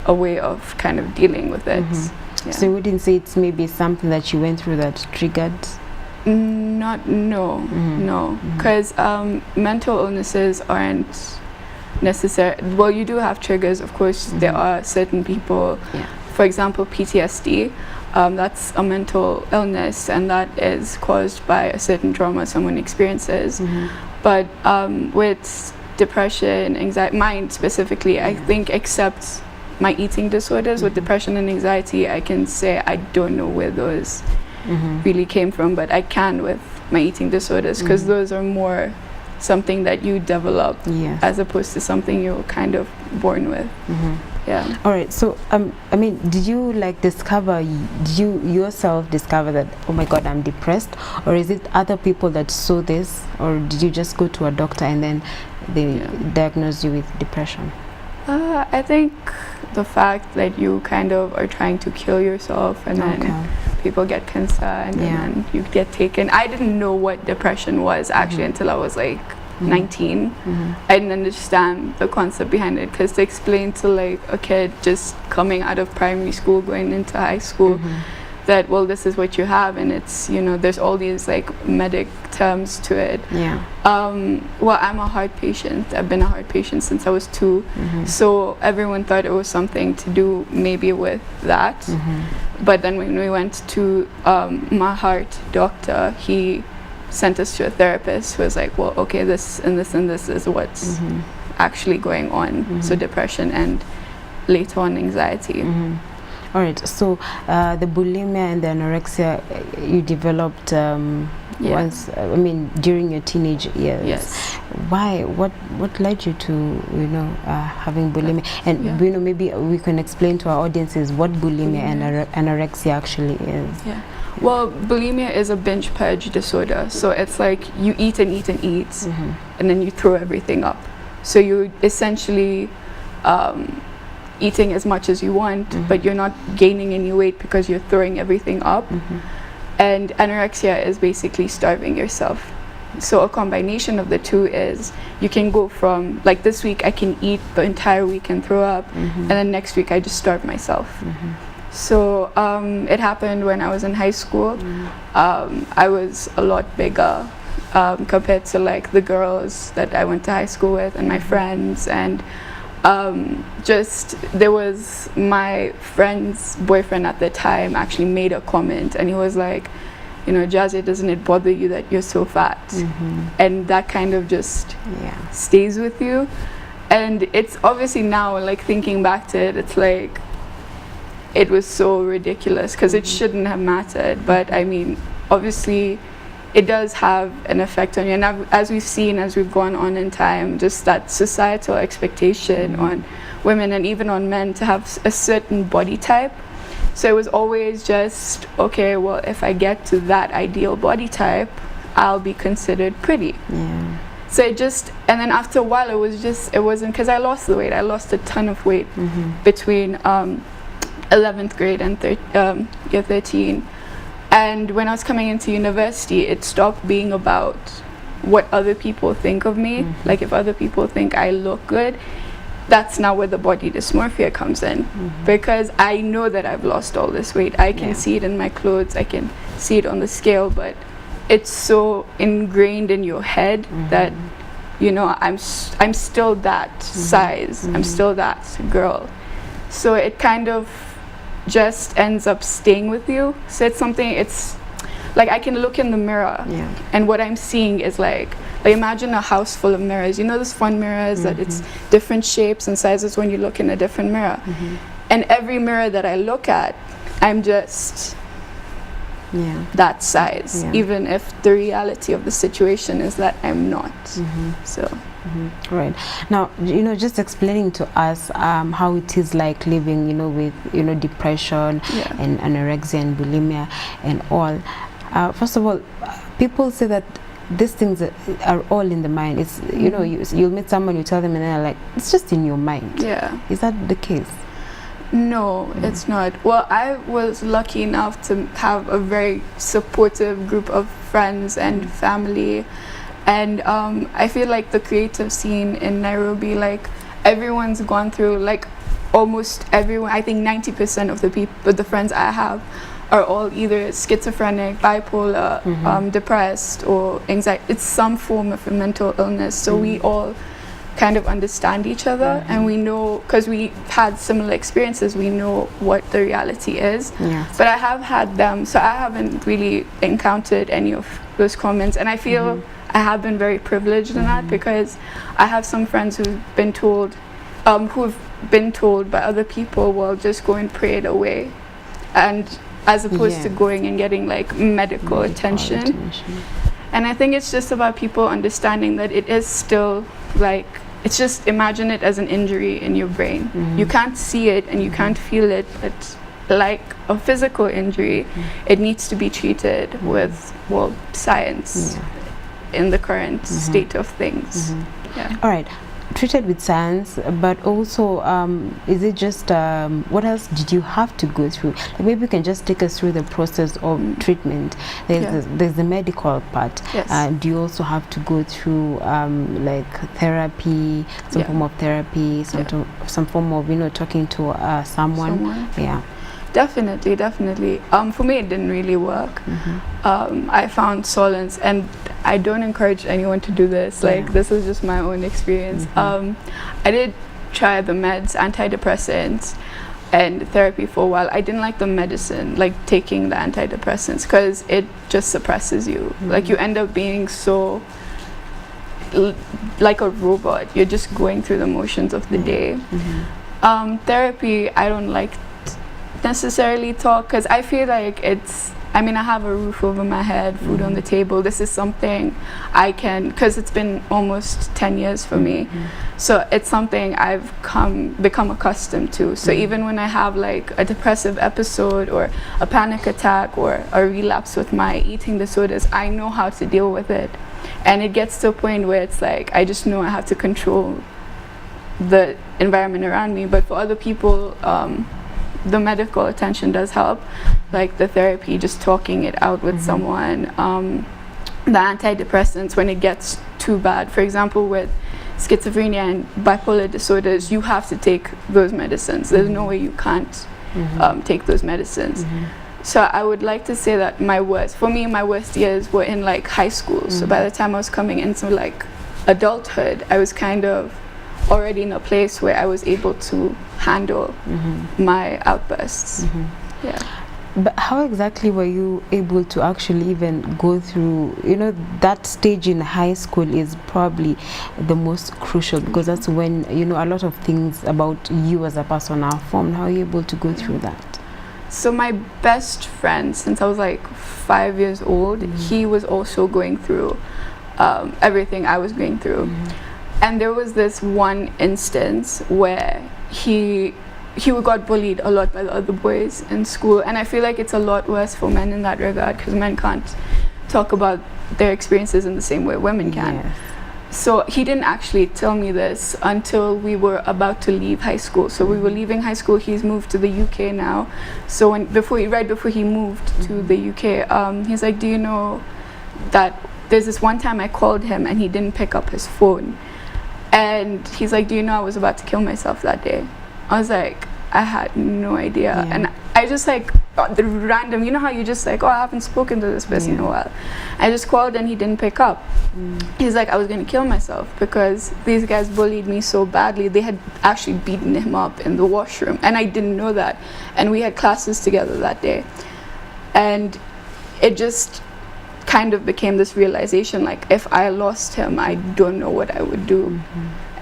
a way of kind of dealing with it. Yeah. So you wouldn't say it's maybe something that you went through that triggered? No, because mental illnesses aren't necessary. Well, you do have triggers, of course. There are certain people, for example, PTSD. That's a mental illness, and that is caused by a certain trauma someone experiences. But with depression, anxiety, mine specifically, I think, except my eating disorders, with depression and anxiety, I can say I don't know where those really came from, but I can with my eating disorders, because those are more something that you develop as opposed to something you're kind of born with. Yeah. All right. So, I mean, did you did you yourself discover that, oh my God, I'm depressed? Or is it other people that saw this? Or did you just go to a doctor and then they diagnosed you with depression? I think the fact that you kind of are trying to kill yourself, and then people get concerned, and then you get taken. I didn't know what depression was actually until I was like 19. I didn't understand the concept behind it, because to explain to like a kid just coming out of primary school going into high school that, well, this is what you have, and it's, you know, there's all these like medic terms to it. Well, I'm a heart patient. I've been a heart patient since I was 2, so everyone thought it was something to do maybe with that. But then when we went to my heart doctor, he sent us to a therapist who was like, well, okay, this and this and this is what's actually going on. So depression and later on anxiety. All right, so the bulimia and the anorexia you developed once, I mean, during your teenage years. Yes. Why? What led you to, you know, having bulimia? And you know, maybe we can explain to our audiences what bulimia and anorexia actually is. Well, bulimia is a binge purge disorder. So it's like you eat and eat and eat, and then you throw everything up. So you essentially eating as much as you want, but you're not gaining any weight because you're throwing everything up. And anorexia is basically starving yourself. So a combination of the two is you can go from, like, this week I can eat the entire week and throw up, and then next week I just starve myself. So it happened when I was in high school. I was a lot bigger compared to like the girls that I went to high school with and my friends, and just there was my friend's boyfriend at the time actually made a comment, and he was like, you know, Jaaziar, doesn't it bother you that you're so fat? And that kind of just stays with you. And it's obviously now, like, thinking back to it, it's like it was so ridiculous because it shouldn't have mattered. But I mean, obviously it does have an effect on you, and as we've seen as we've gone on in time, just that societal expectation on women and even on men to have a certain body type. So it was always just, okay, well, if I get to that ideal body type, I'll be considered pretty. So it just, and then after a while it wasn't, because I lost the weight. I lost a ton of weight between 11th grade and year 13. And when I was coming into university, it stopped being about what other people think of me. Like, if other people think I look good, that's now where the body dysmorphia comes in. Because I know that I've lost all this weight. I can see it in my clothes, I can see it on the scale, but it's so ingrained in your head that, you know, I'm still that size, I'm still that girl. So it kind of just ends up staying with you. So it's something, it's like I can look in the mirror and what I'm seeing is like imagine a house full of mirrors. You know those fun mirrors that it's different shapes and sizes when you look in a different mirror. And every mirror that I look at, I'm just that size, even if the reality of the situation is that I'm not. So right now, you know, just explaining to us how it is like living, you know, with, you know, depression and anorexia and bulimia and all. First of all, people say that these things are all in the mind. It's, you know, you'll meet someone, you tell them, and they're like, it's just in your mind. Is that the case? No, it's not. Well, I was lucky enough to have a very supportive group of friends and family. And I feel like the creative scene in Nairobi, like, everyone's gone through, like, almost everyone, I think 90% of the people, the friends I have, are all either schizophrenic, bipolar, depressed, or anxiety. It's some form of a mental illness. So we all kind of understand each other, and we know, because we had similar experiences, we know what the reality is. Yes. But I have had them, so I haven't really encountered any of those comments, and I feel I have been very privileged in that, because I have some friends who've been told by other people, well, just go and pray it away, and as opposed to going and getting like medical attention. And I think it's just about people understanding that it is still like, it's just, imagine it as an injury in your brain. You can't see it and you can't feel it, but like a physical injury, it needs to be treated with, well, science in the current state of things. All right, treated with science, but also is it just what else did you have to go through? Like, maybe you can just take us through the process of treatment. There's the medical part. Do you also have to go through like therapy, some form of therapy, some form of, you know, talking to someone? Definitely. For me, it didn't really work. I found solace, and I don't encourage anyone to do this. Like, this is just my own experience. I did try the meds, antidepressants, and therapy for a while. I didn't like the medicine, like taking the antidepressants, because it just suppresses you. Like, you end up being so like a robot. You're just going through the motions of the day. Therapy, I don't like necessarily talk, because I feel like it's, I mean, I have a roof over my head, food on the table. This is something I can, because it's been almost 10 years for me, so it's something I've become accustomed to. So even when I have like a depressive episode or a panic attack or a relapse with my eating disorders, I know how to deal with it, and it gets to a point where it's like I just know I have to control the environment around me. But for other people, the medical attention does help, like the therapy, just talking it out with someone. The antidepressants, when it gets too bad, for example with schizophrenia and bipolar disorders, you have to take those medicines. There's no way you can't take those medicines. So I would like to say that my worst years were in like high school. So by the time I was coming into like adulthood, I was kind of already in a place where I was able to handle my outbursts. But how exactly were you able to actually even go through, you know, that stage in high school is probably the most crucial, because that's when, you know, a lot of things about you as a person are formed. How are you able to go through that? So my best friend, since I was like 5 years old, he was also going through everything I was going through. And there was this one instance where he got bullied a lot by the other boys in school, and I feel like it's a lot worse for men in that regard, because men can't talk about their experiences in the same way women can. So he didn't actually tell me this until we were about to leave high school. So we were leaving high school. He's moved to the UK now. So right before he moved to the UK, he's like, do you know that there's this one time I called him and he didn't pick up his phone? And he's like, do you know I was about to kill myself that day? I was like, I had no idea. And I just like, the random, you know how you just like, oh, I haven't spoken to this person in a while. I just called and he didn't pick up. He's like, I was going to kill myself because these guys bullied me so badly. They had actually beaten him up in the washroom, and I didn't know that. And we had classes together that day. And it just kind of became this realization, like, if I lost him, I don't know what I would do.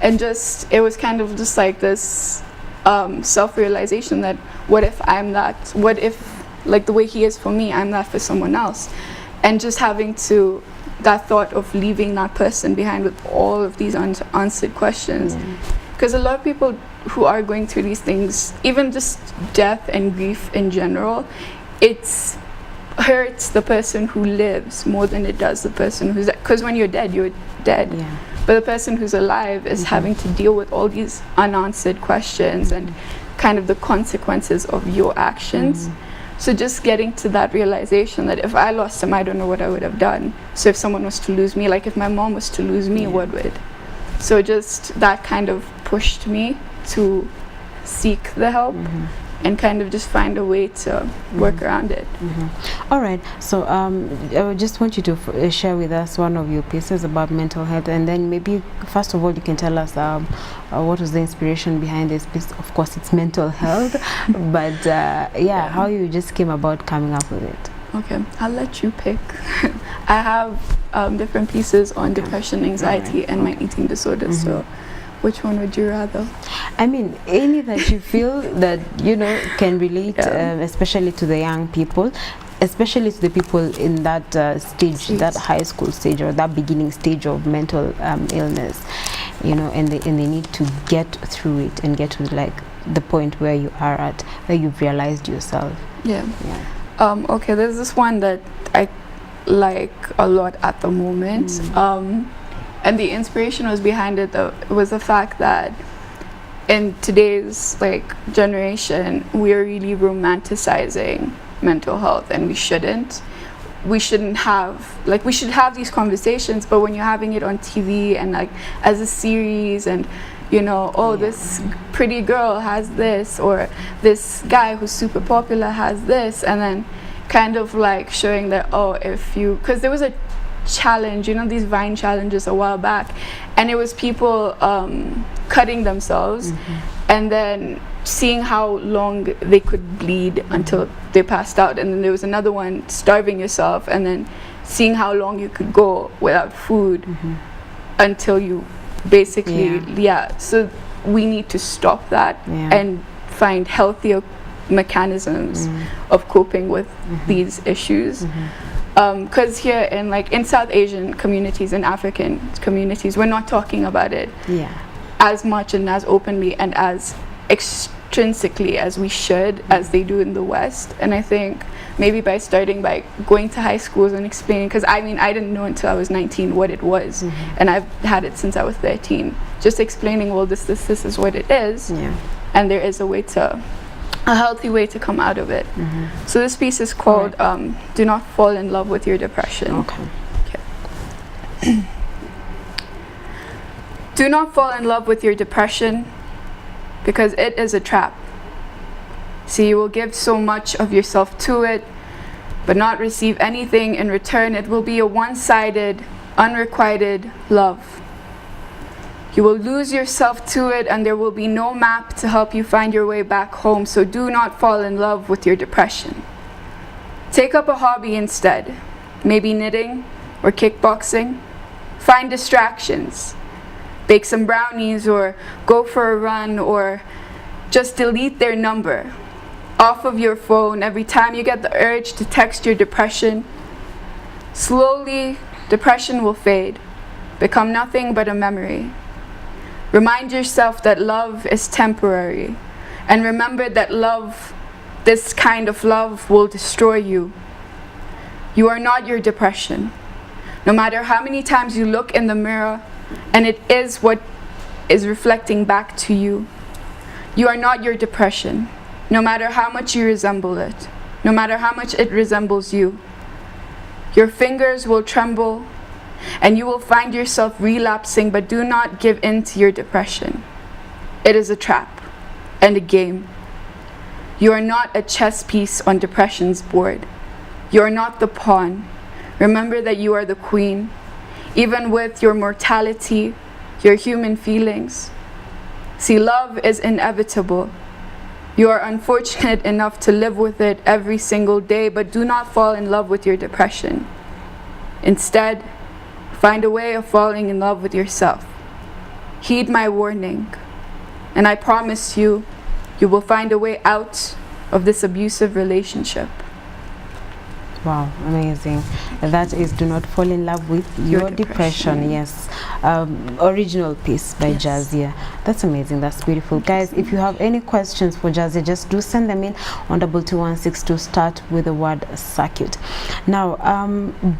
And just, it was kind of just like this self-realization that what if I'm that, what if, like, the way he is for me, I'm that for someone else. And just having to, that thought of leaving that person behind with all of these unanswered questions. Because a lot of people who are going through these things, even just death and grief in general, it hurts the person who lives more than it does the person who's, because when you're dead, but the person who's alive is having to deal with all these unanswered questions and kind of the consequences of your actions. So just getting to that realization that if I lost him, I don't know what I would have done. So if someone was to lose me, like if my mom was to lose me, what would? So just that kind of pushed me to seek the help and kind of just find a way to work around it. All right, so I just want you to share with us one of your pieces about mental health, and then maybe first of all you can tell us what was the inspiration behind this piece. Of course it's mental health, but yeah, how you just came about coming up with it. Okay, I'll let you pick. I have different pieces on depression, anxiety, and my eating disorders, so which one would you rather? I mean, any that you feel that, you know, can relate, especially to the young people, especially to the people in that stage, that high school stage or that beginning stage of mental illness, you know, and they need to get through it and get to like the point where you are at, where you've realized yourself. Okay, there's this one that I like a lot at the moment. And the inspiration was behind it was the fact that in today's like generation, we are really romanticizing mental health, and we shouldn't have, like, we should have these conversations, but when you're having it on TV and like as a series, and you know, oh, this pretty girl has this, or this guy who's super popular has this, and then kind of like showing that, oh, if you, because there was a challenge, you know, these Vine challenges a while back, and it was people cutting themselves and then seeing how long they could bleed until they passed out, and then there was another one, starving yourself, and then seeing how long you could go without food until you basically so we need to stop that and find healthier mechanisms of coping with these issues. Because here in South Asian communities and African communities, we're not talking about it as much and as openly and as extrinsically as we should, as they do in the West. And I think maybe by starting by going to high schools and explaining, because I mean, I didn't know until I was 19 what it was, and I've had it since I was 13. Just explaining, well, this is what it is, and there is a healthy way to come out of it. So this piece is called Do Not Fall in Love with Your Depression. Do not fall in love with your depression, because it is a trap. See, you will give so much of yourself to it, but not receive anything in return. It will be a one-sided, unrequited love. You will lose yourself to it, and there will be no map to help you find your way back home. So do not fall in love with your depression. Take up a hobby instead, maybe knitting or kickboxing. Find distractions. Bake some brownies, or go for a run, or just delete their number off of your phone every time you get the urge to text your depression. Slowly, depression will fade, become nothing but a memory. Remind yourself that love is temporary, and remember that love, this kind of love, will destroy you. You are not your depression. No matter how many times you look in the mirror and it is what is reflecting back to you, you are not your depression. No matter how much you resemble it, no matter how much it resembles you, your fingers will tremble and you will find yourself relapsing, but do not give in to your depression. It is a trap and a game. You are not a chess piece on depression's board. You are not the pawn. Remember that you are the queen. Even with your mortality, your human feelings. See, love is inevitable. You are unfortunate enough to live with it every single day, but do not fall in love with your depression. Instead, find a way of falling in love with yourself. Heed my warning, and I promise you, you will find a way out of this abusive relationship. Wow, amazing. That is Do Not Fall in Love with Your Depression. Yes. Original piece by Jaaziar. That's amazing. That's beautiful. Guys, if you have any questions for Jaaziar, just do send them in on 22162. Start with the word circuit. Now,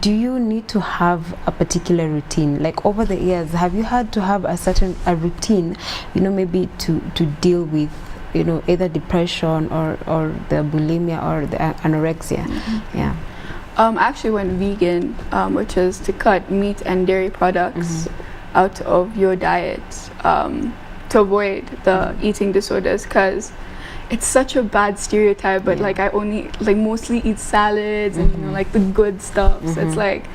do you need to have a particular routine? Like over the years, have you had to have a routine, you know, maybe to deal with, you know, either depression or the bulimia or the anorexia? Yeah. I actually went vegan, which is to cut meat and dairy products out of your diet. to avoid the eating disorders, because it's such a bad stereotype, but like I only like mostly eat salads and you know like the good stuff. So it's like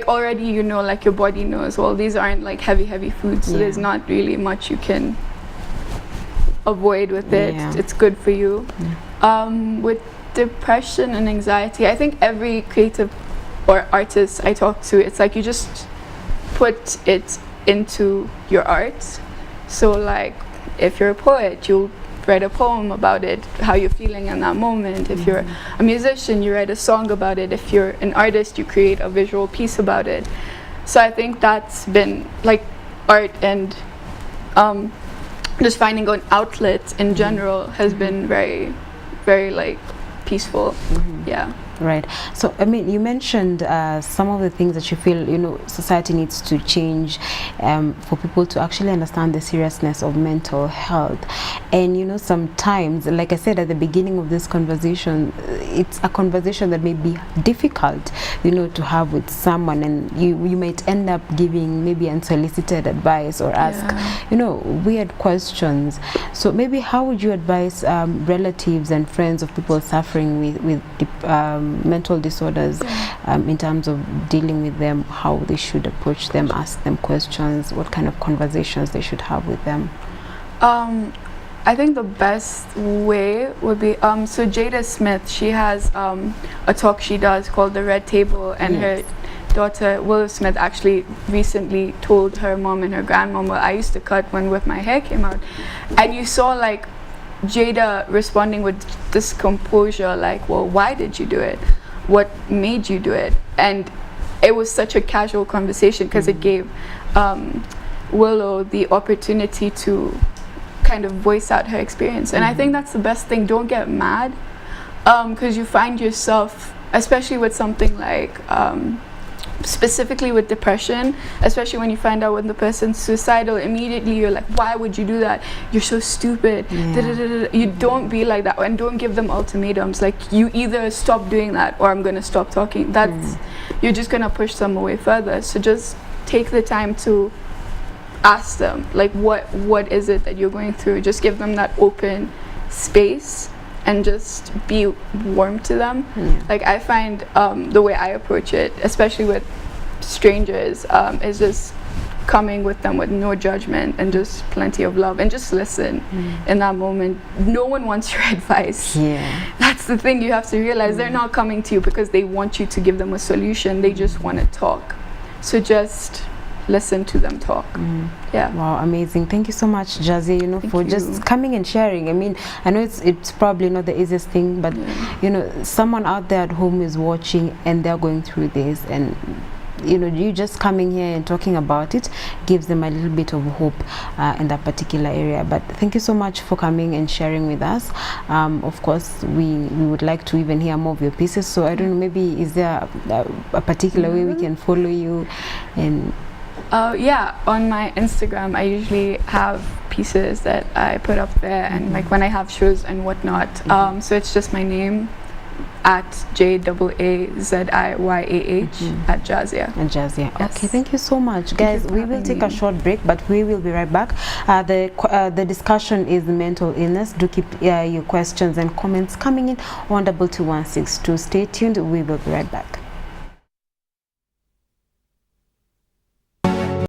already you know like your body knows, well, these aren't like heavy foods, so there's not really much you can avoid with it. It's good for you. With depression and anxiety, I think every creative or artist I talk to, it's like you just put it into your art. So like if you're a poet, you'll write a poem about it, how you're feeling in that moment. If you're a musician, you write a song about it. If you're an artist, you create a visual piece about it. So I think that's been like art and just finding an outlet in general has been very, very like peaceful. Yeah. Right. So, I mean, you mentioned some of the things that you feel, you know, society needs to change for people to actually understand the seriousness of mental health. And, you know, sometimes, like I said at the beginning of this conversation, it's a conversation that may be difficult, you know, to have with someone, and you might end up giving maybe unsolicited advice or ask, you know, weird questions. So maybe how would you advise relatives and friends of people suffering with mental disorders in terms of dealing with them, how they should approach them, ask them questions, what kind of conversations they should have with them? I think the best way would be so Jada Smith, she has a talk she does called The Red Table, and her daughter Willow Smith actually recently told her mom and her grandmom, well, I used to cut when with my hair came out, and you saw like Jada responding with this composure, like, well, why did you do it? What made you do it? And it was such a casual conversation because it gave Willow the opportunity to kind of voice out her experience. And I think that's the best thing. Don't get mad, because you find yourself, especially with something like specifically with depression, especially when you find out when the person's suicidal, immediately you're like, why would you do that? You're so stupid. You don't be like that, and don't give them ultimatums like, you either stop doing that or I'm gonna stop talking. That's you're just gonna push them away further. So just take the time to ask them like, what is it that you're going through. Just give them that open space and just be warm to them. Like I find the way I approach it, especially with strangers, is just coming with them with no judgment and just plenty of love, and just listen in that moment. No one wants your advice. That's the thing you have to realize. They're not coming to you because they want you to give them a solution. They just want to talk. So just listen to them talk. Wow, amazing. Thank you so much, Jaaziar, you know, for just coming and sharing. I mean, I know it's probably not the easiest thing, but you know, someone out there at home is watching and they're going through this, and you know, you just coming here and talking about it gives them a little bit of hope in that particular area. But thank you so much for coming and sharing with us. Of course, we would like to even hear more of your pieces, so I don't know, maybe is there a particular way we can follow you? And yeah, on my Instagram I usually have pieces that I put up there, and like when I have shows and whatnot. So it's just my name at JAAZIYAH at Jaaziar. And Jaaziar. Okay, thank you so much, guys. We will take a short break, but we will be right back. The discussion is mental illness. Do keep your questions and comments coming in on 22162. Stay tuned. We will be right back.